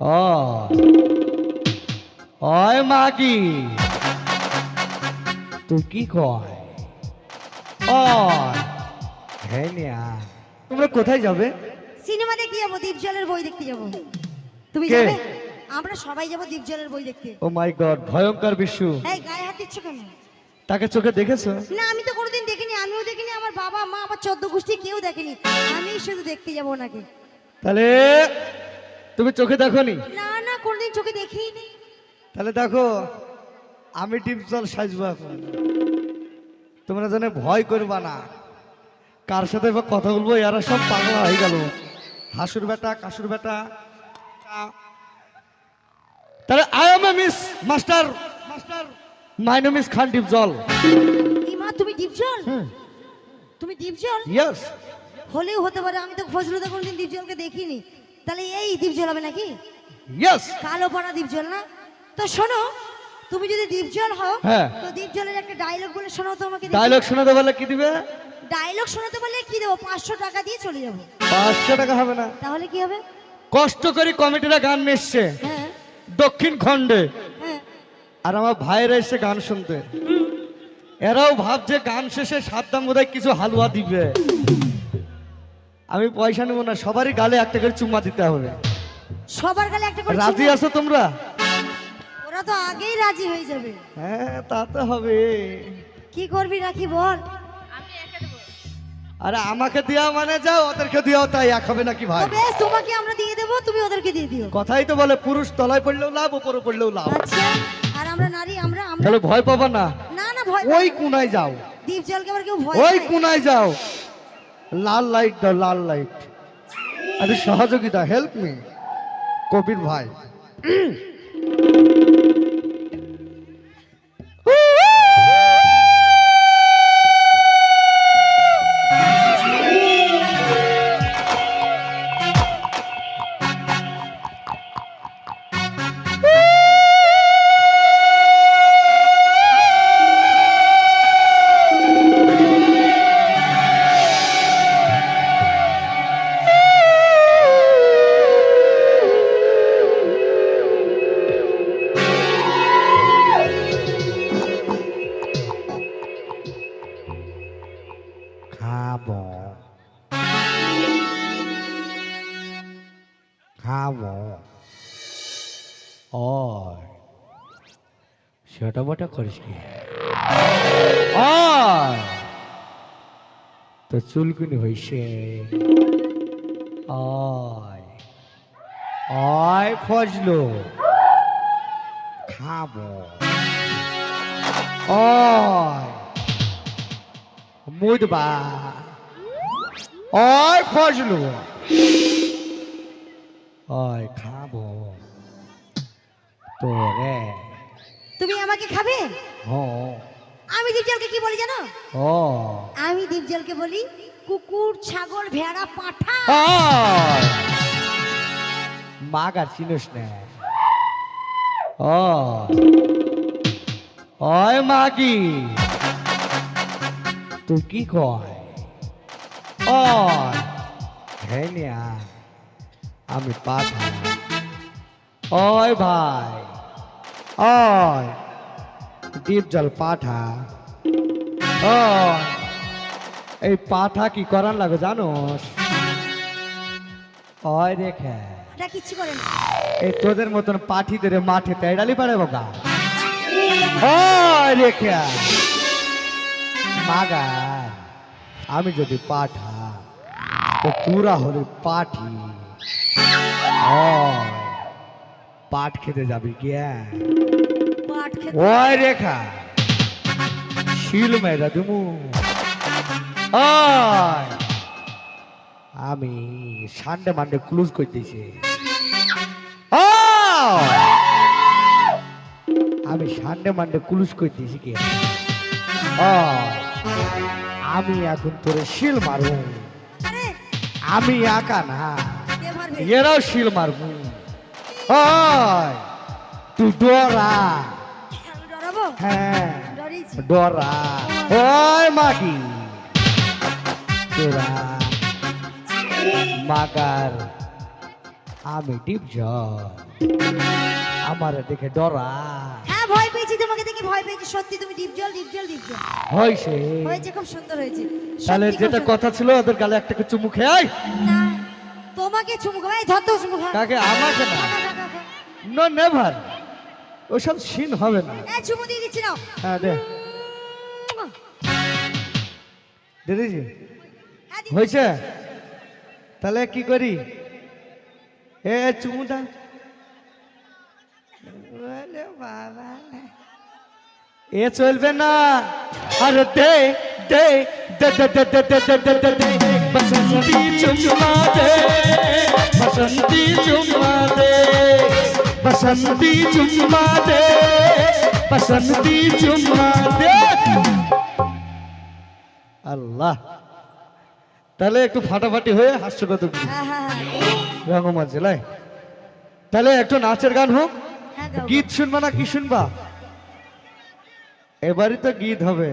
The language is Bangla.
ও ওই মাগি তুই কি কয় ওই হ্যাঁ নিয়া তোমরা কোথায় যাবে? সিনেমা দেখতে যাবো, দীপজলের বই দেখতে যাবো। তুমি কে? যাবে? আমরা সবাই যাবো দীপজলের বই দেখতে। ও মাই গড, ভয়ঙ্কর বিশু। এই গায়ে হাত দিচ্ছ কেন? তাকে চোখে দেখেছো? না, আমি তো কোনোদিন দেখিনি, আমিও দেখিনি, আমার বাবা মা আমার 14 গোষ্ঠী কেউ দেখেনি। আমি শুধু দেখতে যাবো ওনাকে। তাহলে তুমি চোখে দেখোনি? না না, কোনোদিন চোখে দেখিনি। তাহলে দেখো আমি ডিপজল সাজবো এখন। তোমরা জানে ভয় করবা না। কার সাথে এবার কথা বলবো এরা সব পাগলা হয়ে গেল। হাসুর বেটা কাসুর বেটা। তাহলে I am a miss master my name is Khan Dipjol. ইমা তুমি দীপজল? তুমি দীপজল? ইয়েস। হলেও হতে পারে, আমি তো ফজলুদা কোনোদিন দীপজলকে দেখিনি। তাহলে এই দীপজল হবে নাকি? ইয়েস। কালো পাড়া দীপজল না? তো শোনো, তুমি যদি দীপজল হও হ্যাঁ। তো দীপজলের একটা ডায়লগ বলে শোনাও তো আমাকে। ডায়লগ শোনাতে বলে কি দিবে? ডায়লগ শোনাতে বললে কি দেবো? 500 টাকা দিয়ে চলে যাবো। 500 টাকা হবে না। তাহলে কি হবে? কষ্ট করে কমিটিরা গান নিচ্ছে হ্যাঁ দক্ষিণ খণ্ডে, হ্যাঁ। আর আমার ভাইরা এসে গান শুনতে। এরাও ভাবছে গান শেষে সাদ্দাম বোধহয় কিছু হালুয়া দিবে। আমি পয়সা নেবো না, সবারই গালে একটা করে চুম্মা দিতে হবে। সবার গালে একটা করে রাজি চুমু। আছো তোমরা? ওরা তো আগেই রাজি হয়ে যাবে। হ্যাঁ তা তো হবে। কি করবি রাখি বল? আরে আমাকে দেওয়া মানে যাও, ওদেরকে দেওয়া তাই এক হবে নাকি ভাই? তো বেশ, তোমাকে আমরা দিয়ে দেবো, তুমি ওদেরকে দিয়ে দিও। কথাই তো বলে পুরুষ তলায় পড়লেও লাভ, উপরে পড়লেও লাভ। আচ্ছা, আর আমরা নারী, আমরা আমরা তাহলে ভয় পাবা না। না না, ভয় ওই কোনায় যাও, দীপজলকে আবার কেউ ভয় ওই পায়? কোনায় যাও, লাল লাইট দাও, লাল লাইট। আরে সহযোগিতা, হেল্প মি কবির ভাই। খাবো খাবো। ওই সেটা বটা করিস কি? ওই তো চুলকুনি হইছে। ওই ওই ফজলু খাবো। ওই মুদবা। ওই ফজলু ওই খাবো তোরে। তুমি আমাকে খাবে? ও আমি দীপজলকে কি বলি জানো? ও আমি দীপজলকে বলি কুকুর, ছাগল, ভেড়া, পাঁঠা। মাগার চিনিস না? ও ওই মাগি তুই কি কয়? ওই হ্যাঁ নিয়া আমি পাঠা। ওই ভাই, ওই ডিপজল পাঠা। ওই এই পাঠা কি করার লাগে জানোস? ওই রেখে এটা কিচ্ছু করে না। এই তোদের মতন পাঠিদের মাঠে পেড়ালি পারে বাবা। ওই রেখে মাগা আমি যদি পাঠা তো পুরা হলে পাঠি। ওই পাট খেতে যাবি গিয়া? পাট খেতে? ওই রেখা শিল মেয়েরা দুমু। ওই আমি সানডে মানডে ক্লোজ করে দিয়েছি। আমি সানডে মানডে ক্লোজ করে দিয়েছি কি? আমি এখন তোরে শিল মারবো। আরে আমি একা না, কে মারবে? এরাও শিল মারবো। ওই তুই ডরা। আমি ডরাবো? হ্যাঁ ডরিয়েছি। ডরা। ওই মাগি তোরা মাগার আমি টিপ জল আমার দেখে ডরা হ্যাঁ ভয় পেয়েছি তোমাকে দেখে ভয় পেয়েছি সত্যি তুমি ডিপ জল ডিপ জল ডিপ জল হয়েছে হয়েছে খুব সুন্দর হয়েছে তাহলে সত্যি খুব যেটা সুন্দর। কথা ছিল ওদের গালে একটা করে চুমু খেয়ে আয়। না তোমাকে চুমু খাবে এই ধর তো চুমু খা কাকে আমাকে না খা, খা, খা, খা, খা। নো নেভার ওসব সিন হবে না এই চুমু দিয়ে দিচ্ছি নাও হ্যাঁ দে দিদি হ্যাঁ, দি- হয়েছে তাহলে কি করি এ চুমুটা ওরে বাবা এ চলবে না আরে দে দে দে দে দে দে দে দে দে দে দে বসন্তি চুমা দে বসন্তি চুমা দে বসন্তি চুমা দে বসন্তি চুমা দে আল্লাহ তাহলে একটু ফাটাফাটি হয়ে হাস্যকত হ্যাঁ হ্যাঁ রঙমা জেলায় তাহলে একটু নাচের গান হোক হ্যাঁ গাও, গীত শুনবা না কি শুনবা এবারই তো গীত হবে